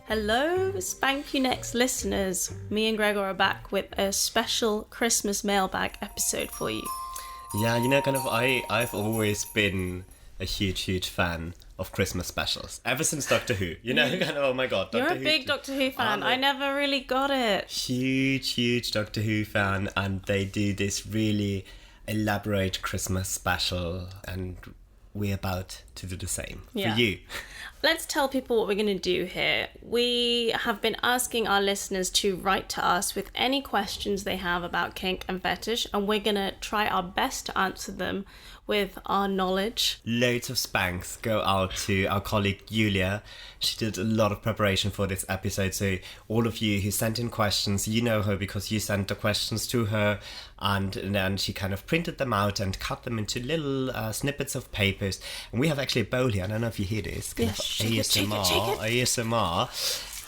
Hello, Spank U Next listeners. Me and Gregor are back with a special Christmas mailbag episode for you. Yeah, you know, I've always been a huge fan of Christmas specials. Ever since Doctor Who. You know, oh my god, Doctor Who. You're a big Doctor Who fan. I never really got it. Huge Doctor Who fan, and they do this really elaborate Christmas special, and we're about to do the same for you. Let's tell people what we're going to do here. We have been asking our listeners to write to us with any questions they have about kink and fetish, and we're going to try our best to answer them with our knowledge. Loads of spanks go out to our colleague Julia. She did a lot of preparation for this episode, so all of you who sent in questions, you know her because you sent the questions to her, and then she kind of printed them out and cut them into little snippets of papers. And we have actually a bowl here. I don't know if you hear this. ASMR.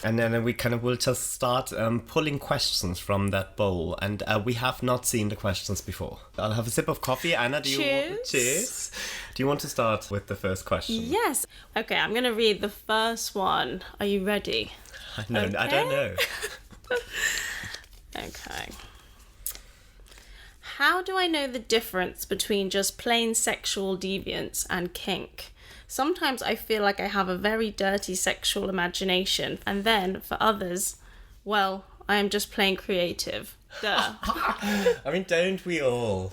And then we kind of will just start pulling questions from that bowl. And we have not seen the questions before. I'll have a sip of coffee. Anna, Cheers. Do you want to start with the first question? Yes. Okay, I'm going to read the first one. Are you ready? No, okay. I don't know. Okay. How do I know the difference between just plain sexual deviance and kink? Sometimes I feel like I have a very dirty sexual imagination, and then for others, well, I am just plain creative. Duh. I mean, don't we all?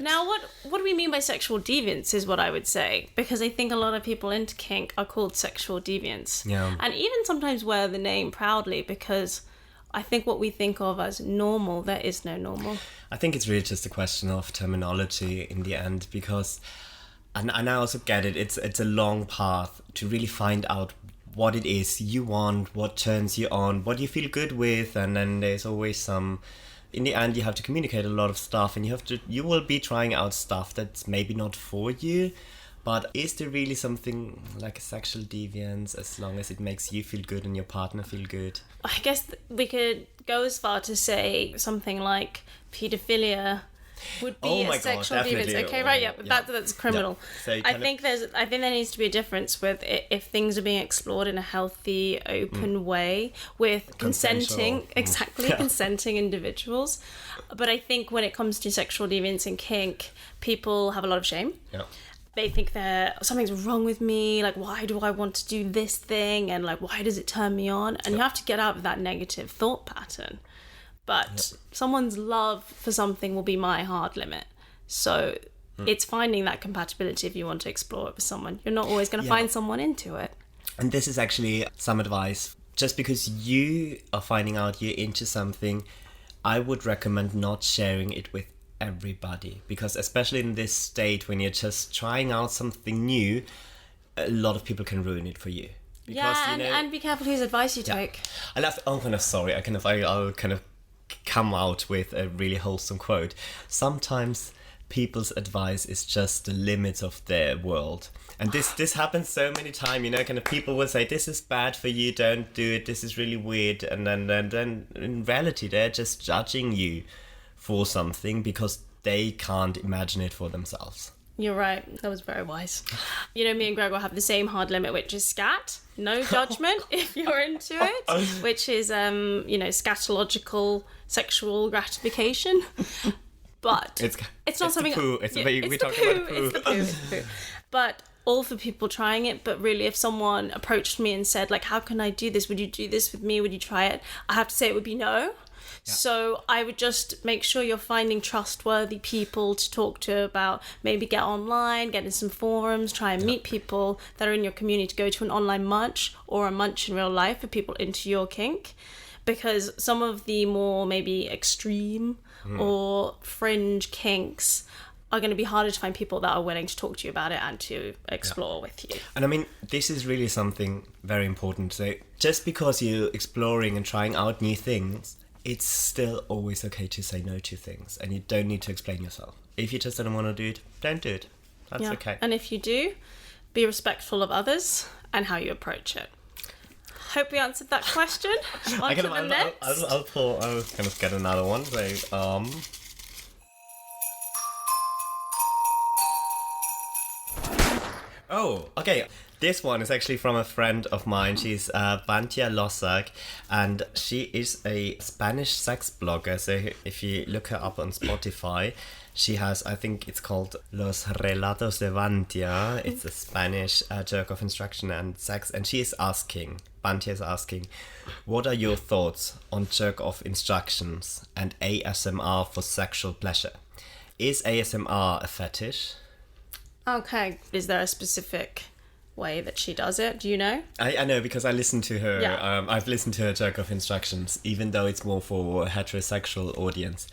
Now, what do we mean by sexual deviance is what I would say, because I think a lot of people into kink are called sexual deviants. Yeah. And even sometimes wear the name proudly, because I think what we think of as normal, there is no normal. I think it's really just a question of terminology in the end, because... And I also get it, it's a long path to really find out what it is you want, what turns you on, what you feel good with, and then there's always some... In the end, you have to communicate a lot of stuff, and you will be trying out stuff that's maybe not for you, but is there really something like a sexual deviance as long as it makes you feel good and your partner feel good? I guess we could go as far to say something like paedophilia would be a sexual deviance. Okay, right, yeah, but that's criminal. Yeah. So I think there needs to be a difference with if things are being explored in a healthy, open way with consenting individuals. But I think when it comes to sexual deviance and kink, people have a lot of shame. Yeah. They think something's wrong with me, like why do I want to do this thing, and like why does it turn me on? And you have to get out of that negative thought pattern. But someone's love for something will be my hard limit. So it's finding that compatibility if you want to explore it with someone. You're not always going to find someone into it. And this is actually some advice. Just because you are finding out you're into something, I would recommend not sharing it with everybody. Because especially in this state when you're just trying out something new, a lot of people can ruin it for you. Because, and be careful whose advice you take. I'll kind of come out with a really wholesome quote. Sometimes people's advice is just the limits of their world, and this happens so many times. You know, kind of people will say this is bad for you, don't do it, this is really weird, and then in reality they're just judging you for something because they can't imagine it for themselves. You're right. That was very wise. You know, me and Gregor have the same hard limit, which is scat. No judgment if you're into it, which is, scatological sexual gratification. But it's not something... It's the poo. We talked about It's the poo. But all for people trying it. But really, if someone approached me and said, like, how can I do this? Would you do this with me? Would you try it? I have to say it would be no. Yeah. So I would just make sure you're finding trustworthy people to talk to about, maybe get online, get in some forums, try and meet people that are in your community, to go to an online munch or a munch in real life for people into your kink. Because some of the more maybe extreme or fringe kinks are going to be harder to find people that are willing to talk to you about it and to explore with you. And I mean, this is really something very important. So just because you're exploring and trying out new things, it's still always okay to say no to things, and you don't need to explain yourself. If you just don't want to do it, don't do it. That's okay. And if you do, be respectful of others and how you approach it. Hope we answered that question. On to the next. I'll kind of get another one. So, Oh, okay. This one is actually from a friend of mine. She's Bantia Losak, and she is a Spanish sex blogger. So if you look her up on Spotify, she has, I think it's called Los Relatos de Bantia. It's a Spanish jerk of instruction and sex. And she is asking, Bantia is asking, what are your thoughts on jerk of instructions and ASMR for sexual pleasure? Is ASMR a fetish? Okay. Is there a specific way that she does it? Do you know? I know because I listened to her. Yeah. I've listened to her jerk of instructions, even though it's more for a heterosexual audience.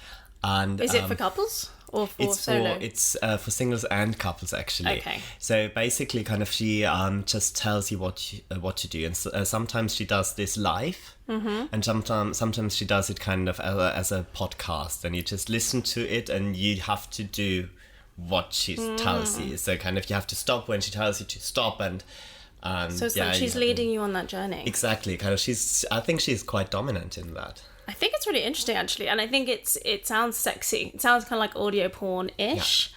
And Is it for couples or for solo? It's for singles and couples actually. Okay. So basically, kind of, she just tells you what to do, and sometimes she does this live, and sometimes she does it kind of as a podcast, and you just listen to it, and you have to do what she tells you. So kind of you have to stop when she tells you to stop, and so it's like she's leading you on that journey. Exactly. Kind of I think she's quite dominant in that. I think it's really interesting actually, and I think it sounds sexy. It sounds kind of like audio porn-ish,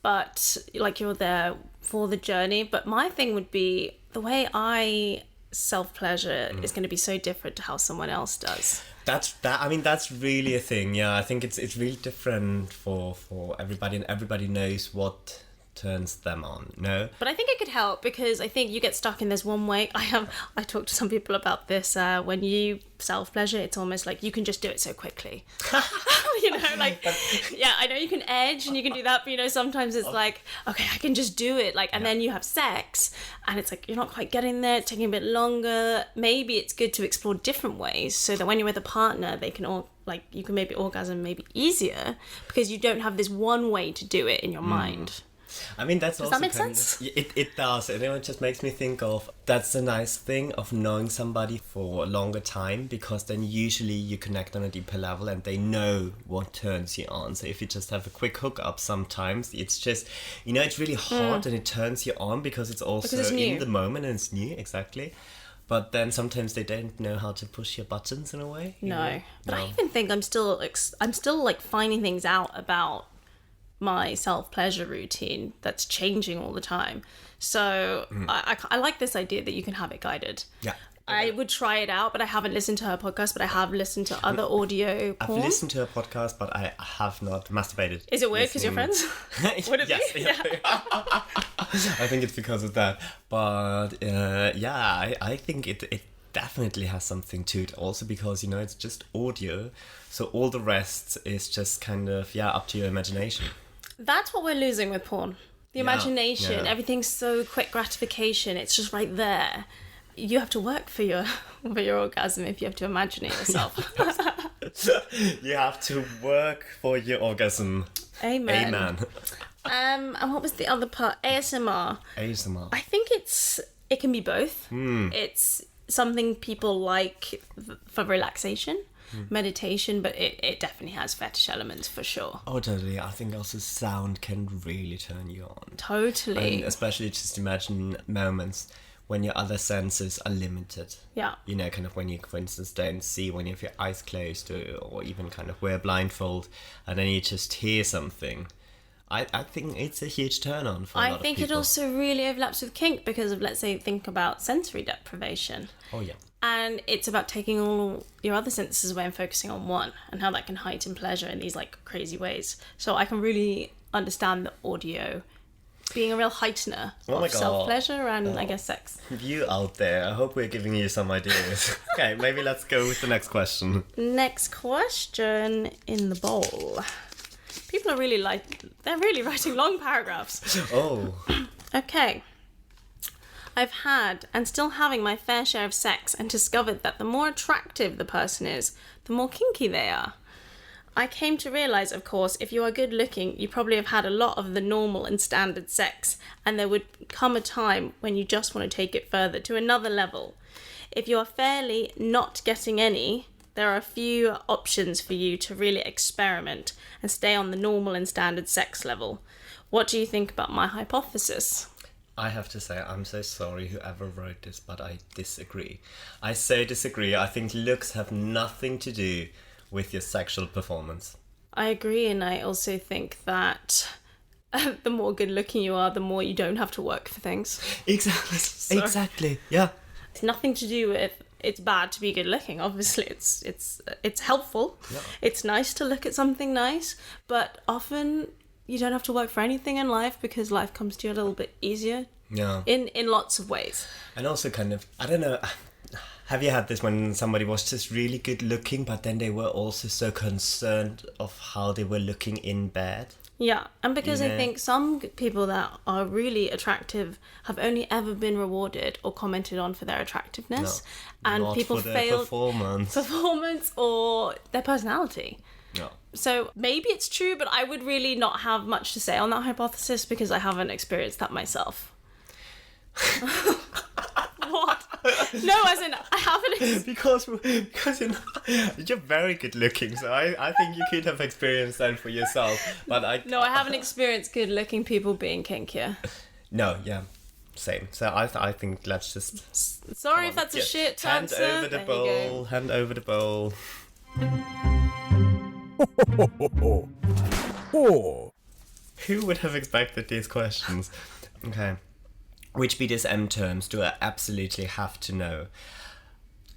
but like you're there for the journey. But my thing would be the way I self-pleasure is going to be so different to how someone else does. I mean, that's really a thing. Yeah, I think it's really different for everybody, and everybody knows what turns them on. No, but I think it could help because I think you get stuck in this one way. I talked to some people about this. When you self-pleasure, it's almost like you can just do it so quickly. You know, like, yeah, I know you can edge and you can do that, but you know, sometimes it's like, okay, I can just do it. Like, and then you have sex and it's like, you're not quite getting there, it's taking a bit longer. Maybe it's good to explore different ways so that when you're with a partner, they can all, like, you can maybe orgasm maybe easier because you don't have this one way to do it in your mind. I mean, that's does also that make sense? It does, and it just makes me think of that's the nice thing of knowing somebody for a longer time, because then usually you connect on a deeper level and they know what turns you on. So if you just have a quick hookup, sometimes it's just, you know, it's really hot and it turns you on because it's also in the moment and it's new. Exactly. But then sometimes they don't know how to push your buttons in a way. No, but I even think I'm still like finding things out about my self-pleasure routine that's changing all the time. So I like this idea that you can have it guided. Yeah. I would try it out, but I haven't listened to her podcast, but I have listened to other audio porn. I've listened to her podcast, but I have not masturbated. Is it weird because you're friends? Would it be? Yeah. I think it's because of that. But I think it definitely has something to it also, because, you know, it's just audio. So all the rest is just kind of, up to your imagination. That's what we're losing with porn. The imagination, everything's so quick gratification. It's just right there. You have to work for your orgasm if you have to imagine it yourself. You have to work for your orgasm. Amen. And what was the other part? ASMR. I think it can be both. It's something people like for relaxation, meditation, but it definitely has fetish elements for sure. Oh, totally. I think also sound can really turn you on. Totally. And especially just imagine moments when your other senses are limited. Yeah. You know, kind of when you, for instance, don't see, when you have your eyes closed, or even kind of wear a blindfold, and then you just hear something. I think it's a huge turn on for a lot of people. I think it also really overlaps with kink because of, let's say, think about sensory deprivation. Oh, yeah. And it's about taking all your other senses away and focusing on one, and how that can heighten pleasure in these like crazy ways. So I can really understand the audio being a real heightener of self-pleasure and I guess sex. You out there, I hope we're giving you some ideas. Okay, maybe let's go with the next question. Next question in the bowl. People are really they're really writing long paragraphs. Oh. Okay. I've had and still having my fair share of sex and discovered that the more attractive the person is, the more kinky they are. I came to realise, of course, if you are good looking, you probably have had a lot of the normal and standard sex, and there would come a time when you just want to take it further to another level. If you are fairly not getting any, there are a few options for you to really experiment and stay on the normal and standard sex level. What do you think about my hypothesis? I have to say, I'm so sorry whoever wrote this, but I disagree. I so disagree. I think looks have nothing to do with your sexual performance. I agree, and I also think that the more good looking you are, the more you don't have to work for things. Exactly. Exactly. Yeah. It's nothing to do with it's bad to be good looking. Obviously, it's helpful. Yeah. It's nice to look at something nice, but often you don't have to work for anything in life because life comes to you a little bit easier. Yeah. In lots of ways. And also kind of, I don't know, have you had this when somebody was just really good looking, but then they were also so concerned of how they were looking in bed? Yeah, and because I think some people that are really attractive have only ever been rewarded or commented on for their attractiveness, and Not people for their fail performance or their personality. Yeah. So maybe it's true, but I would really not have much to say on that hypothesis because I haven't experienced that myself. What? No, as in I haven't. Because you're very good looking, so I think you could have experienced that for yourself. But I haven't experienced good looking people being kinkier. No, yeah, same. So I think let's just. Sorry if that's a shit hand answer. over the bowl. Hand over the bowl. Who would have expected these questions? Okay. Which BDSM terms do I absolutely have to know?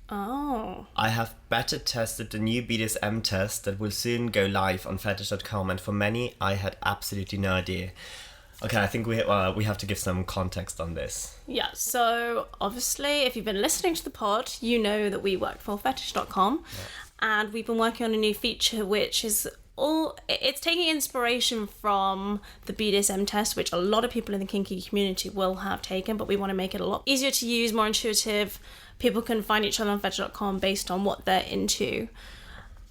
Oh. I have beta tested the new BDSM test that will soon go live on Fetish.com, and for many, I had absolutely no idea. Okay, I think we have to give some context on this. Yeah, so obviously, if you've been listening to the pod, you know that we work for Fetish.com, and we've been working on a new feature which is it's taking inspiration from the BDSM test, which a lot of people in the kinky community will have taken, but we want to make it a lot easier to use, more intuitive. People can find each other on Fetish.com based on what they're into.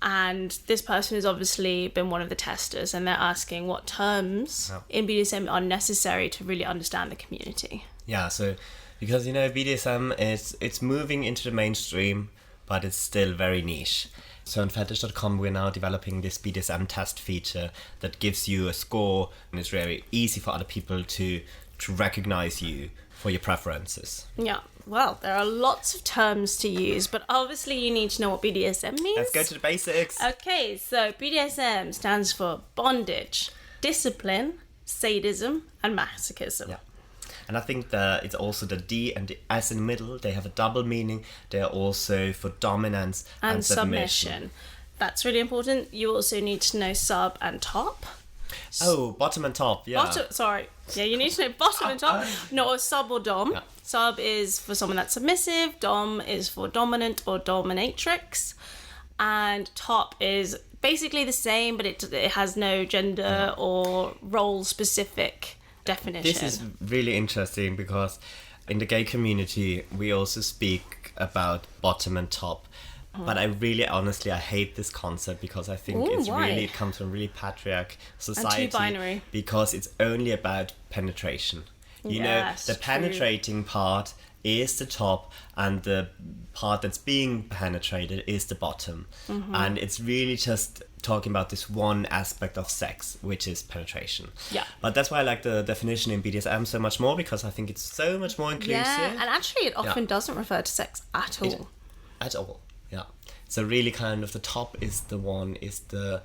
And this person has obviously been one of the testers, and they're asking what terms in BDSM are necessary to really understand the community. Yeah, so because BDSM it's moving into the mainstream, but it's still very niche. So on Fetish.com, we're now developing this BDSM test feature that gives you a score, and it's very easy for other people to recognize you for your preferences. Yeah, well, there are lots of terms to use, but obviously you need to know what BDSM means. Let's go to the basics. Okay, so BDSM stands for bondage, discipline, sadism, and masochism. Yeah. And I think that it's also the D and the S in the middle. They have a double meaning. They are also for dominance and submission. That's really important. You also need to know sub and top. Oh, bottom and top, yeah. Yeah, you need to know bottom and top. No, sub or dom. Yeah. Sub is for someone that's submissive. Dom is for dominant or dominatrix. And top is basically the same, but it has no gender or role specific definition. This is really interesting because in the gay community we also speak about bottom and top, but I really honestly I hate this concept because I think it comes from really patriarch society and too binary, because it's only about penetration. The penetrating part is the top and the part that's being penetrated is the bottom. And it's really just talking about this one aspect of sex, which is penetration. Yeah. But that's why I like the definition in BDSM so much more, because I think it's so much more inclusive. Yeah, and actually it often doesn't refer to sex at all. At all, yeah. So really kind of the top is the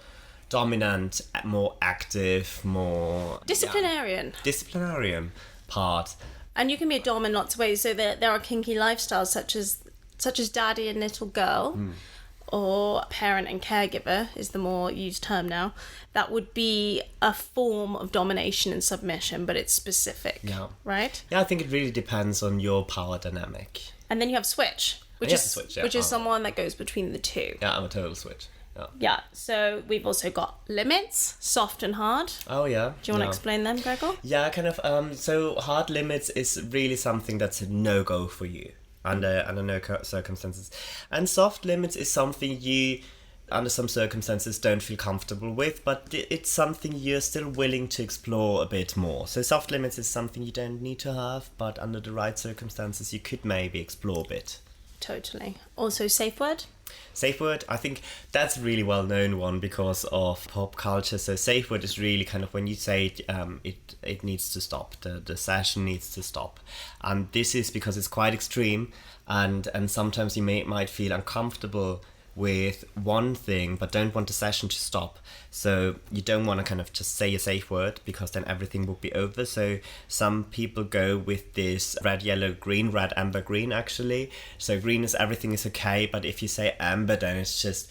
dominant, more active, more... Disciplinarian part. And you can be a dom in lots of ways. So there are kinky lifestyles such as daddy and little girl, or parent and caregiver is the more used term now. That would be a form of domination and submission, but it's specific. Yeah. Right? Yeah, I think it really depends on your power dynamic. And then you have switch, which is someone that goes between the two. Yeah, I'm a total switch. Yeah, so we've also got limits, soft and hard. Oh, yeah. Do you want to explain them, Gregor? Yeah, kind of. So hard limits is really something that's a no-go for you under no circumstances. And soft limits is something you, under some circumstances, don't feel comfortable with, but it's something you're still willing to explore a bit more. So soft limits is something you don't need to have, but under the right circumstances, you could maybe explore a bit. Totally. Also, safe word? Safe word, I think that's a really well-known one because of pop culture. So safe word is really kind of when you say it needs to stop, the session needs to stop. And this is because it's quite extreme and sometimes you might feel uncomfortable with one thing but don't want the session to stop. So you don't want to kind of just say a safe word because then everything will be over. So some people go with this red, yellow, green, red, amber, green actually. So green is everything is okay, but if you say amber, then it's just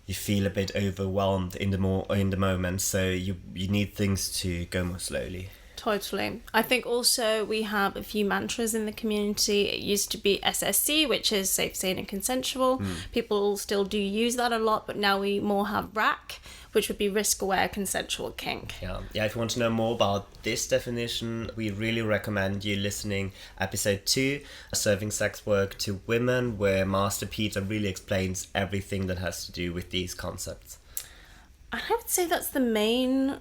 you feel a bit overwhelmed in the moment. So you need things to go more slowly. Totally. I think also we have a few mantras in the community. It used to be SSC, which is safe, sane and consensual. People still do use that a lot, but now we more have RAC, which would be risk-aware consensual kink. Yeah, if you want to know more about this definition, we really recommend you listening episode 2, Serving Sex Work to Women, where Master Peter really explains everything that has to do with these concepts. I would say that's the main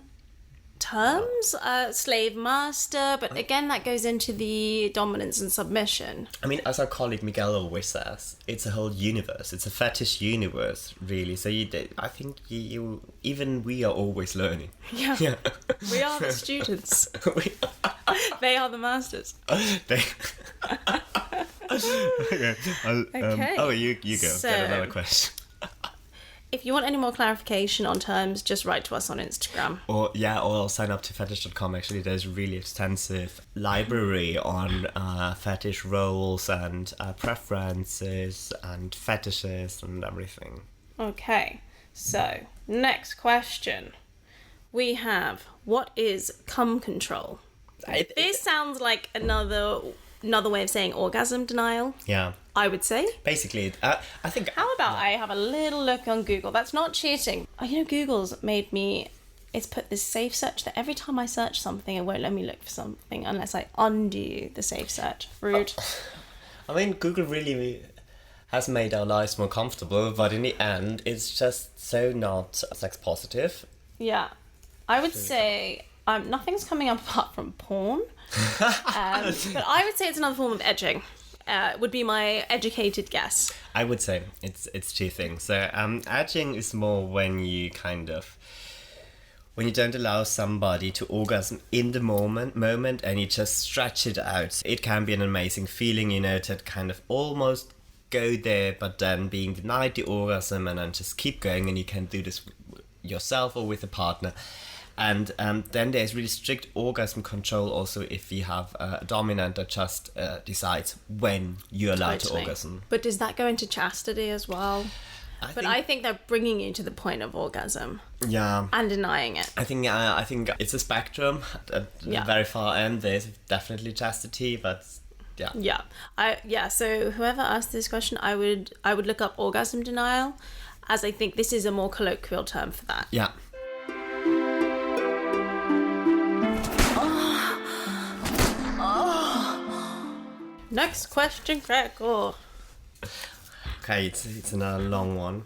terms, slave master, but again that goes into the dominance and submission. I mean, as our colleague Miguel always says, it's a whole universe. It's a fetish universe, really. So I think you even we are always learning. Yeah. We are the students. They are the masters. Okay. Okay. You go. So, get another question. if you want any more clarification on terms, just write to us on Instagram. Or sign up to Fetish.com. Actually, there's a really extensive library on fetish roles and preferences and fetishes and everything. Okay, so next question. We have, what is cum control? This sounds like another way of saying orgasm denial. Yeah. I would say. Basically, I think... How about I have a little look on Google? That's not cheating. Google's made me... It's put this safe search that every time I search something, it won't let me look for something unless I undo the safe search. Rude. I mean, Google really has made our lives more comfortable, but in the end, it's just so not sex positive. Yeah. I would say nothing's coming up apart from porn. But I would say it's another form of edging. Would be my educated guess. I would say it's two things. So edging is more when you don't allow somebody to orgasm in the moment and you just stretch it out. It can be an amazing feeling, to kind of almost go there, but then being denied the orgasm and then just keep going, and you can do this yourself or with a partner. And then there's really strict orgasm control also if you have a dominant that just decides when you're allowed to orgasm. But does that go into chastity as well? I think they're bringing you to the point of orgasm. Yeah. And denying it. I think it's a spectrum. At the very far end, there's definitely chastity, but yeah. Yeah. So whoever asked this question, I would look up orgasm denial, as I think this is a more colloquial term for that. Yeah. Next question, Gregor. Okay, it's another long one.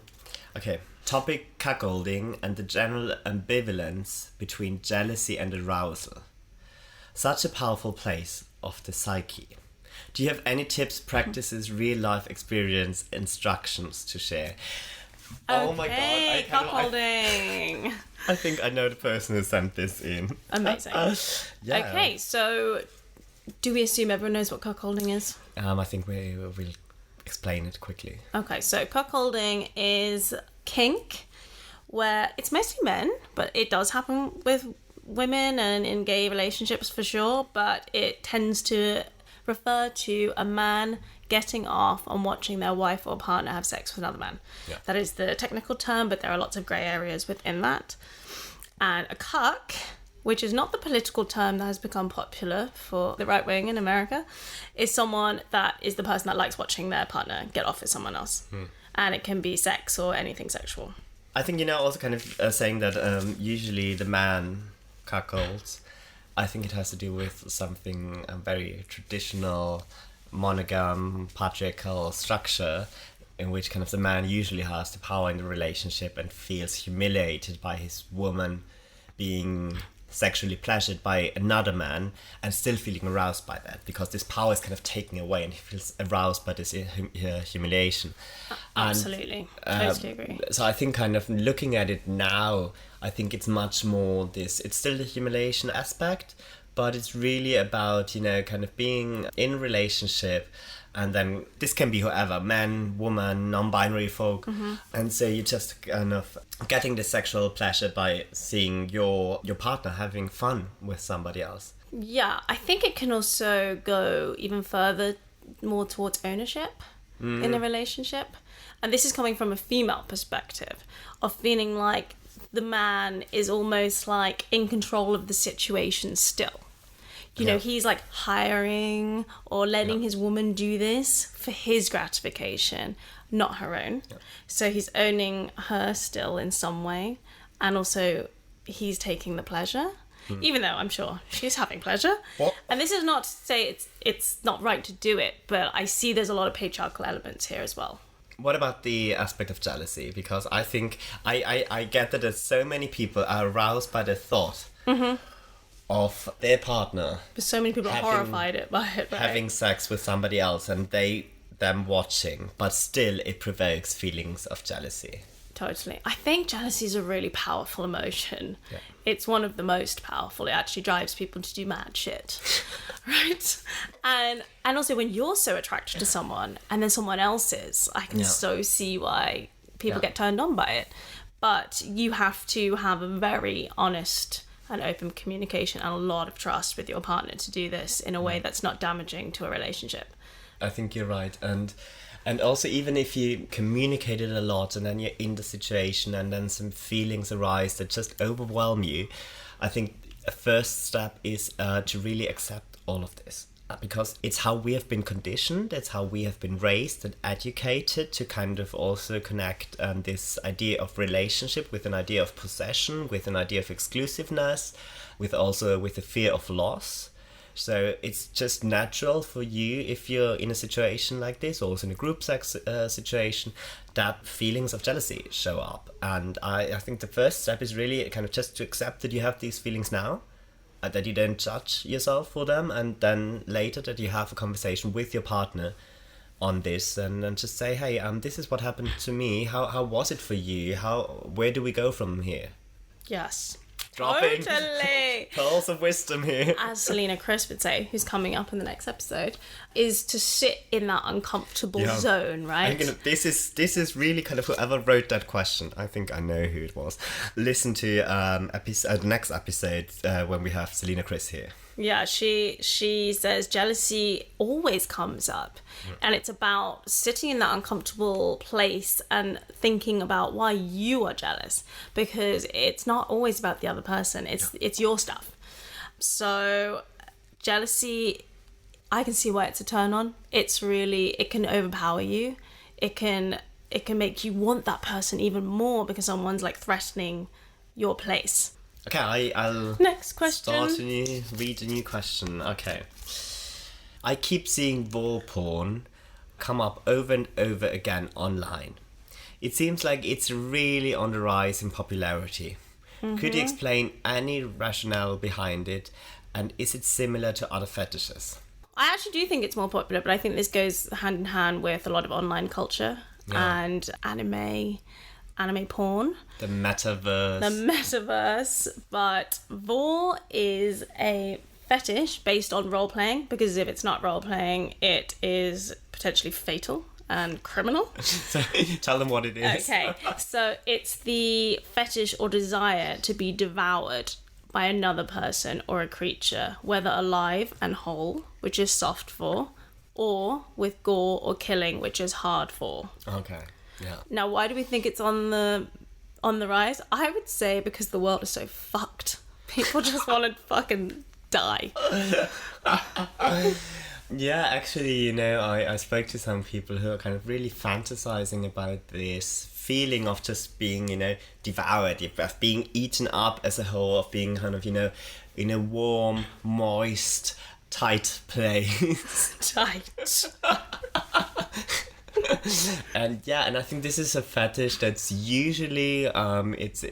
Okay, topic: cuckolding and the general ambivalence between jealousy and arousal. Such a powerful place of the psyche. Do you have any tips, practices, real-life experience, instructions to share? Oh my god! Cuckolding. I think I know the person who sent this in. Amazing. Yeah. Okay, so do we assume everyone knows what cuckolding is? I think we will explain it quickly. Okay, so cuckolding is kink, where it's mostly men, but it does happen with women and in gay relationships for sure, but it tends to refer to a man getting off on watching their wife or partner have sex with another man. Yeah. That is the technical term, but there are lots of grey areas within that. And a cuck, which is not the political term that has become popular for the right wing in America, is someone that is the person that likes watching their partner get off with someone else. And it can be sex or anything sexual. I think, also kind of saying that usually the man cuckolds, I think it has to do with something very traditional, monogam, patriarchal structure, in which kind of the man usually has the power in the relationship and feels humiliated by his woman being sexually pleasured by another man and still feeling aroused by that, because this power is kind of taken away and he feels aroused by this humiliation. Absolutely. Totally agree. So I think kind of looking at it now, I think it's much more it's still the humiliation aspect, but it's really about, kind of being in a relationship. And then this can be whoever, man, woman, non-binary folk. And so you just kind of getting the sexual pleasure by seeing your partner having fun with somebody else. Yeah, I think it can also go even further, more towards ownership in a relationship. And this is coming from a female perspective of feeling like the man is almost like in control of the situation still. You know, he's like hiring or letting his woman do this for his gratification, not her own. So he's owning her still in some way. And also he's taking the pleasure, even though I'm sure she's having pleasure. What? And this is not to say it's not right to do it, but I see there's a lot of patriarchal elements here as well. What about the aspect of jealousy? Because I think I get that there's so many people are aroused by the thought of their partner. But so many people are horrified by it, right? Having sex with somebody else and them watching, but still it provokes feelings of jealousy. Totally. I think jealousy is a really powerful emotion. Yeah. It's one of the most powerful. It actually drives people to do mad shit. Right? And also when you're so attracted to someone and then someone else is, I can so see why people get turned on by it. But you have to have a very honest and open communication and a lot of trust with your partner to do this in a way that's not damaging to a relationship. I think you're right. And also, even if you communicate it a lot and then you're in the situation and then some feelings arise that just overwhelm you, I think a first step is to really accept all of this. Because it's how we have been conditioned, it's how we have been raised and educated to kind of also connect this idea of relationship with an idea of possession, with an idea of exclusiveness, with the fear of loss. So it's just natural for you, if you're in a situation like this, or also in a group sex situation, that feelings of jealousy show up. And I think the first step is really kind of just to accept that you have these feelings now, that you don't judge yourself for them, and then later that you have a conversation with your partner on this, and then just say, hey, this is what happened to me. How was it for you? Where do we go from here? Yes. Dropping Totally. pearls of wisdom here. As Selena Chris would say, who's coming up in the next episode, is to sit in that uncomfortable zone, right? This is really kind of whoever wrote that question. I think I know who it was. Listen to the next episode when we have Selena Chris here. Yeah, she says jealousy always comes up, and it's about sitting in that uncomfortable place and thinking about why you are jealous, because it's not always about the other person. It's your stuff. So jealousy, I can see why it's a turn on. It can overpower you. It can make you want that person even more because someone's like threatening your place. Okay, I'll next question. Read a new question. Okay. I keep seeing vore porn come up over and over again online. It seems like it's really on the rise in popularity. Could you explain any rationale behind it, and is it similar to other fetishes? I actually do think it's more popular, but I think this goes hand in hand with a lot of online culture and anime porn. The metaverse. But vore is a fetish based on role-playing, because if it's not role-playing, it is potentially fatal and criminal. So tell them what it is. Okay, so it's the fetish or desire to be devoured by another person or a creature, whether alive and whole, which is soft vore, or with gore or killing, which is hard vore. Okay. Yeah. Now, why do we think it's on the rise? I would say because the world is so fucked. People just want to fucking die. Yeah, actually, I spoke to some people who are kind of really fantasizing about this feeling of just being, devoured, of being eaten up as a whole, of being kind of, in a warm, moist, tight place. Tight. And I think this is a fetish that's usually it's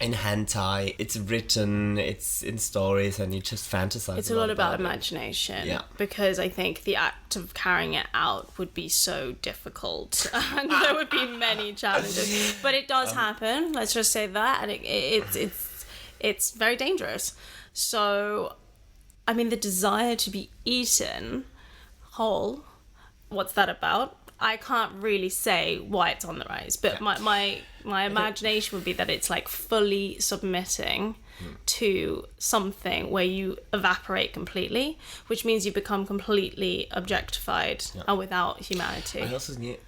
in hentai, it's written, it's in stories, and you just fantasize. It's a lot about imagination, because I think the act of carrying it out would be so difficult, and there would be many challenges. But it does happen. Let's just say that, and it's very dangerous. So I mean, the desire to be eaten whole, what's that about? I can't really say why it's on the rise, but my imagination would be that it's like fully submitting to something where you evaporate completely, which means you become completely objectified and without humanity. I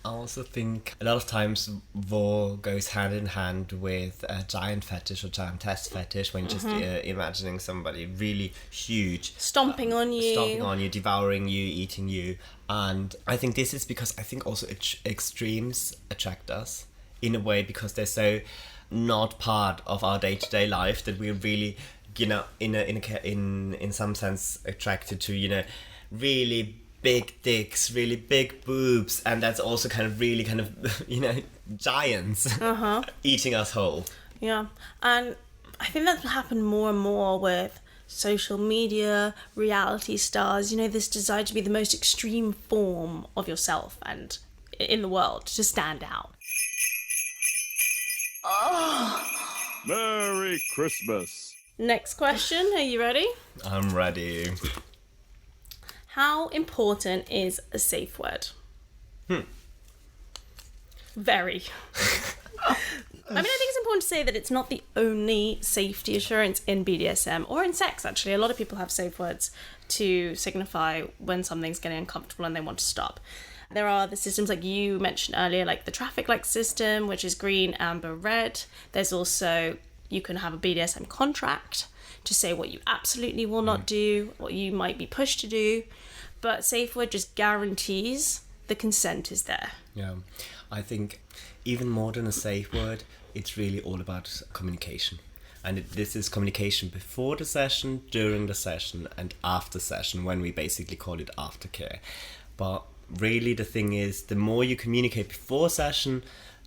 also think a lot of times vore goes hand in hand with a giant fetish or giantess fetish, when you're just imagining somebody really huge Stomping on you, devouring you, eating you. And I think this is because I think also extremes attract us in a way, because they're so not part of our day-to-day life that we're really, you know, in some sense attracted to, really big dicks, really big boobs, and that's also really giants eating us whole. Yeah, and I think that's happened more and more with social media, reality stars, this desire to be the most extreme form of yourself and in the world, to stand out. Oh. Merry Christmas. Next question, are you ready? I'm ready. How important is a safe word? Very. I think it's important to say that it's not the only safety assurance in BDSM or in sex, actually. A lot of people have safe words to signify when something's getting uncomfortable and they want to stop. There are the systems like you mentioned earlier, like the traffic light system, which is green, amber, red. There's also, you can have a BDSM contract to say what you absolutely will not do, what you might be pushed to do. But safe word just guarantees the consent is there. Yeah, I think even more than a safe word, it's really all about communication. And this is communication before the session, during the session, and after session, when we basically call it aftercare. But really the thing is, the more you communicate before session,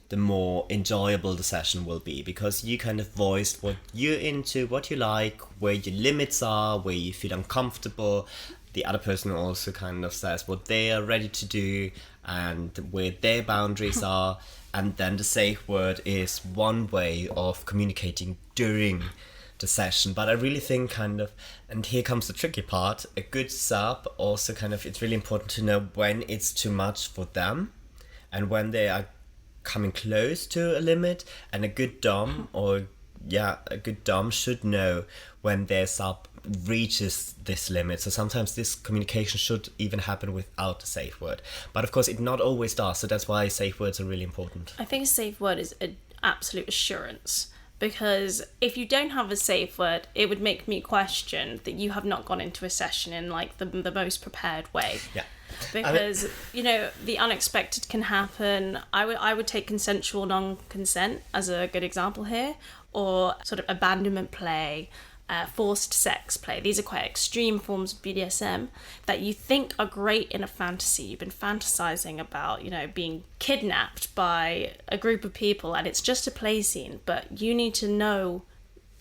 the more enjoyable the session will be, because you voiced what you're into, what you like, where your limits are, where you feel uncomfortable. The other person also says what they are ready to do and where their boundaries are. And then the safe word is one way of communicating during the session. But I really think and here comes the tricky part, a good sub also it's really important to know when it's too much for them and when they are coming close to a limit. And a good dom should know when their sub reaches this limit. So sometimes this communication should even happen without a safe word, but of course it not always does, so that's why safe words are really important. I think a safe word is an absolute assurance, because if you don't have a safe word, it would make me question that you have not gone into a session in the most prepared way. Yeah, because the unexpected can happen. I would take consensual non-consent as a good example here, or sort of abandonment play, forced sex play. These are quite extreme forms of BDSM that you think are great in a fantasy. You've been fantasizing about, being kidnapped by a group of people and it's just a play scene, but you need to know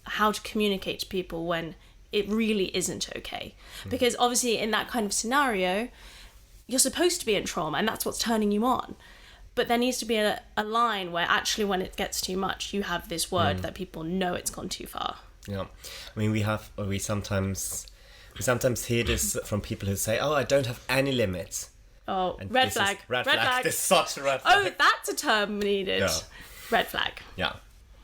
how to communicate to people when it really isn't okay. Because obviously in that kind of scenario, you're supposed to be in trauma and that's what's turning you on. But there needs to be a line where actually when it gets too much, you have this word that people know it's gone too far. Yeah, I mean, we sometimes hear this from people who say, "Oh, I don't have any limits." Oh, red flag. Red flag. This is such a red flag. Oh, that's a term needed. Yeah. Red flag. Yeah.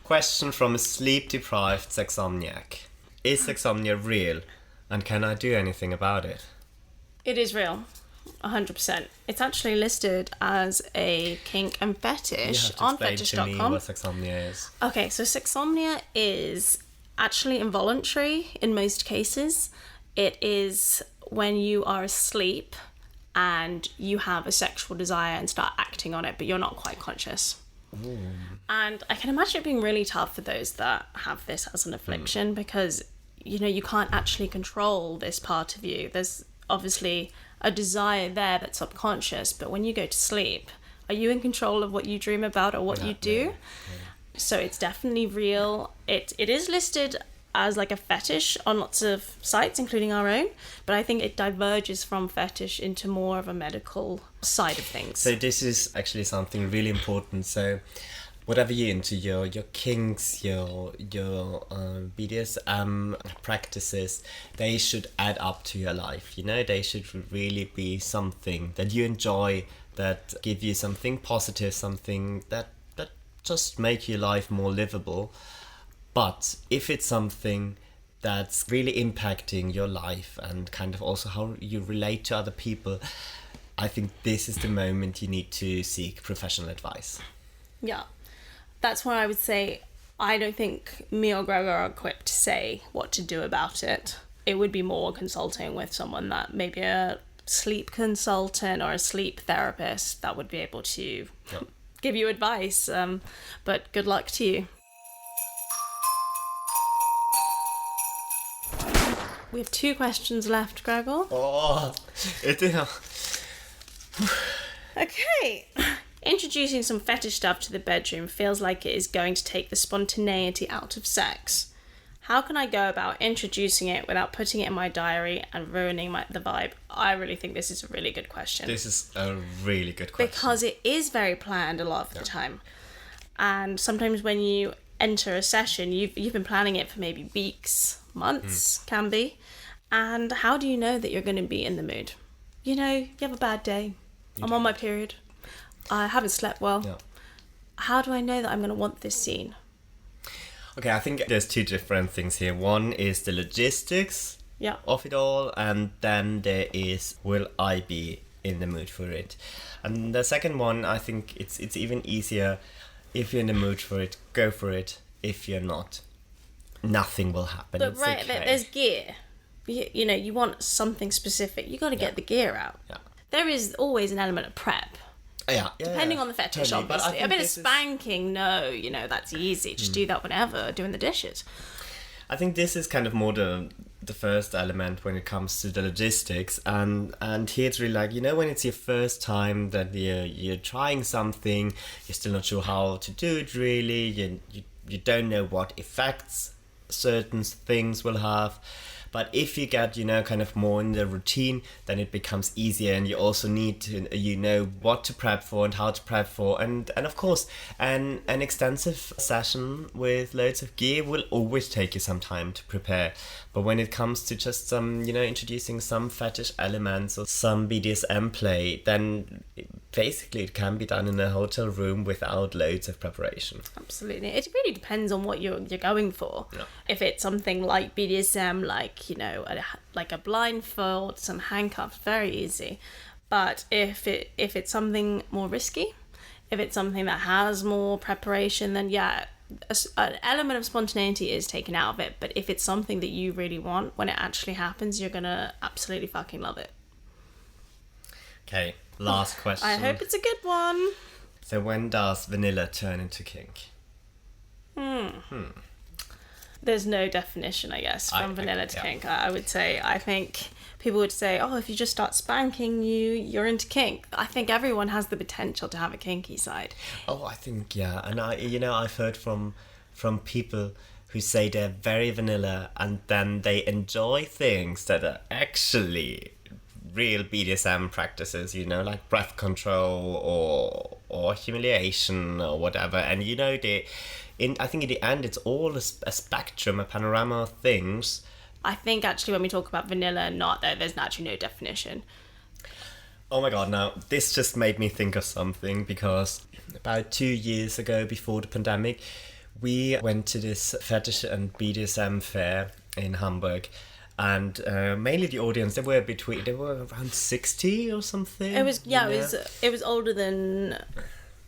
Question from a sleep-deprived sexsomniac: is sexsomnia real, and can I do anything about it? It is real. 100%. It's actually listed as a kink and fetish on Fetish.com. You have to explain to me what sexsomnia is. Okay, so sexsomnia is actually involuntary in most cases. It is when you are asleep and you have a sexual desire and start acting on it, but you're not quite conscious. Ooh. And I can imagine it being really tough for those that have this as an affliction because, you can't actually control this part of you. There's obviously a desire there that's subconscious, but when you go to sleep, are you in control of what you dream about or what you do? Yeah. So it's definitely real. It is listed as like a fetish on lots of sites, including our own, but I think it diverges from fetish into more of a medical side of things. So this is actually something really important. So whatever you're into, your kinks, your BDSM practices, they should add up to your life. You know, they should really be something that you enjoy, that give you something positive, something that just make your life more livable. But if it's something that's really impacting your life and kind of also how you relate to other people, I think this is the moment you need to seek professional advice. Yeah. That's why I would say I don't think me or Gregor are equipped to say what to do about it. It would be more consulting with someone, that maybe a sleep consultant or a sleep therapist that would be able to give you advice. But good luck to you. We have 2 questions left, Gregor. Oh, Okay. Introducing some fetish stuff to the bedroom feels like it is going to take the spontaneity out of sex. How can I go about introducing it without putting it in my diary and ruining the vibe? I really think this is a really good question. This is a really good question. Because it is very planned a lot of the time. And sometimes when you enter a session, you've been planning it for maybe weeks, months, can be. And how do you know that you're going to be in the mood? You know, you have a bad day. I'm on my period. I haven't slept well. Yeah. How do I know that I'm going to want this scene? Okay, I think there's 2 different things here. One is the logistics of it all, and then there is, will I be in the mood for it? And the second one, I think it's even easier. If you're in the mood for it, go for it. If you're not, nothing will happen. But it's right, okay. there's gear. You know, you want something specific. You got to get the gear out. Yeah. There is always an element of prep. Depending on the fetish, totally. obviously. A bit of spanking, no, you know, that's easy. Just do that whenever, doing the dishes. I think this is kind of more the first element when it comes to the logistics, and here it's really like, you know, when it's your first time that you're trying something, you're still not sure how to do it really, you don't know what effects certain things will have. But if you get, you know, kind of more in the routine, then it becomes easier, and you also need to, you know, what to prep for and how to prep for, and of course, an extensive session with loads of gear will always take you some time to prepare. But when it comes to just some, you know, introducing some fetish elements or some BDSM play, then basically it can be done in a hotel room without loads of preparation. Absolutely. It really depends on what you're going for. Yeah. If it's something like BDSM, like, you know, like a blindfold, some handcuffs, very easy. But if it's something more risky, if it's something that has more preparation, then an element of spontaneity is taken out of it. But if it's something that you really want, when it actually happens, you're gonna absolutely fucking love it. Okay, last question. I hope it's a good one. So when does vanilla turn into kink? There's no definition, I guess, from vanilla to kink. I would say, I think people would say, oh, if you just start spanking, you're into kink. I think everyone has the potential to have a kinky side. Oh, I think, yeah. And I've heard from people who say they're very vanilla and then they enjoy things that are actually real BDSM practices, you know, like breath control or humiliation or whatever. And, you know, I think in the end, it's all a spectrum, a panorama of things. I think actually when we talk about vanilla and not, there's actually no definition. Oh my god, now this just made me think of something, because about 2 years ago, before the pandemic, we went to this fetish and BDSM fair in Hamburg. And mainly the audience, they were around 60 or something. It was older than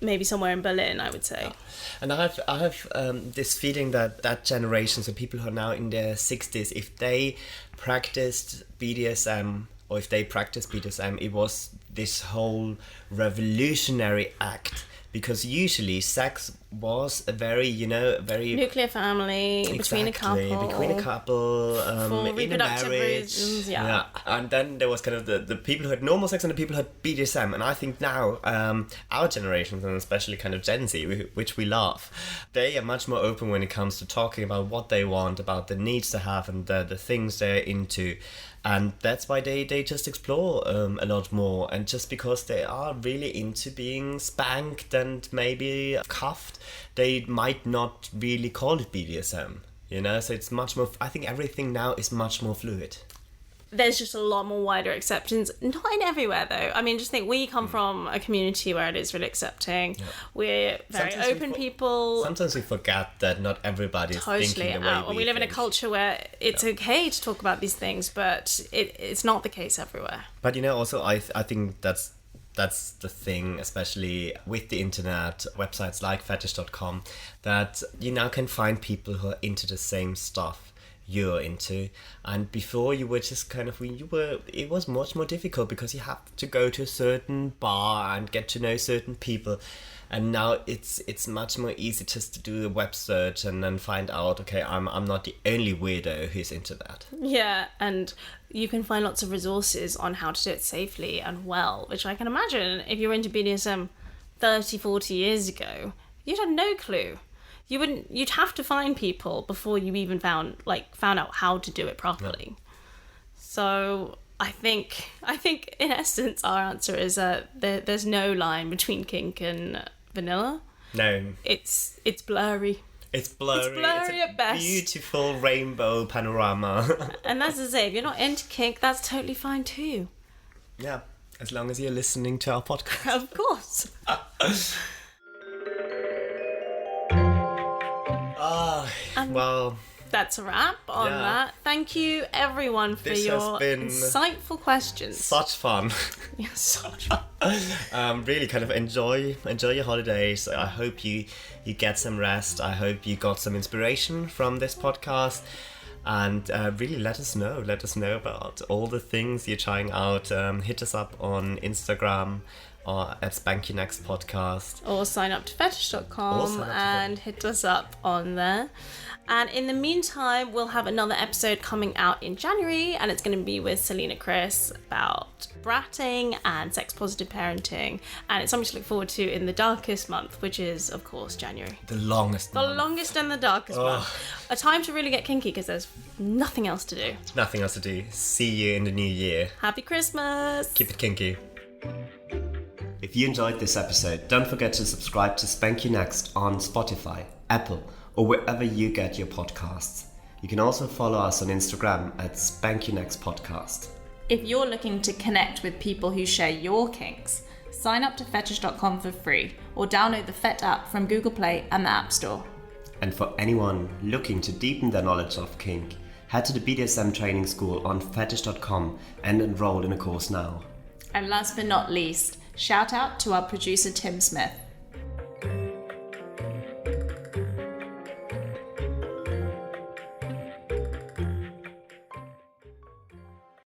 maybe somewhere in Berlin, I would say. Yeah. And I have this feeling that generation, so people who are now in their 60s, if they practiced BDSM, or if they practiced BDSM, it was this whole revolutionary act. Because usually sex was a very nuclear family, between a couple, for in a reproductive marriage. reasons, Yeah. And then there was kind of the people who had normal sex and the people who had BDSM. And I think now our generations, and especially kind of Gen Z, which we love, they are much more open when it comes to talking about what they want, about the needs they have, and the things they're into. And that's why they just explore a lot more. And just because they are really into being spanked and maybe cuffed, they might not really call it BDSM, you know? So it's much more, I think everything now is much more fluid. There's just a lot more wider acceptance. Not in everywhere, though. I mean, just think we come from a community where it is really accepting. Yeah. We're very open people. Sometimes we forget that not everybody's thinking the way we live in a culture where it's okay to talk about these things, but it's not the case everywhere. But, you know, also I think that's the thing, especially with the internet, websites like Fetish.com, that you now can find people who are into the same stuff you're into. And before you were just kind of, it was much more difficult because you have to go to a certain bar and get to know certain people. And now it's much more easy just to do a web search and then find out, okay, I'm not the only weirdo who's into that. Yeah, and you can find lots of resources on how to do it safely and well, which I can imagine if you were into BDSM 30, 40 years ago, you'd have no clue. You'd have to find people before you even found out how to do it properly. Yeah. So I think in essence our answer is that there's no line between kink and vanilla. No. It's blurry. It's blurry. It's blurry at best. Beautiful rainbow panorama. And that's to say, if you're not into kink, that's totally fine too. Yeah, as long as you're listening to our podcast. Of course. Well, that's a wrap on that. Thank you everyone for your insightful questions. Such fun. Yeah, such fun. Really kind of enjoy your holidays. I hope you get some rest. I hope you got some inspiration from this podcast. And really let us know about all the things you're trying out. Hit us up on Instagram or at Spank U Podcast. Or sign up to Fetish.com and hit us up on there. And in the meantime, we'll have another episode coming out in January, and it's going to be with Selena Chris about bratting and sex-positive parenting. And it's something to look forward to in the darkest month, which is, of course, January. The longest and the darkest month. A time to really get kinky because there's nothing else to do. Nothing else to do. See you in the new year. Happy Christmas. Keep it kinky. If you enjoyed this episode, don't forget to subscribe to Spank U Next on Spotify, Apple, or wherever you get your podcasts. You can also follow us on Instagram at Spank U Next Podcast. If you're looking to connect with people who share your kinks, sign up to Fetish.com for free or download the Fet app from Google Play and the App Store. And for anyone looking to deepen their knowledge of kink, head to the BDSM training school on Fetish.com and enroll in a course now. And last but not least, shout out to our producer Tim Smith.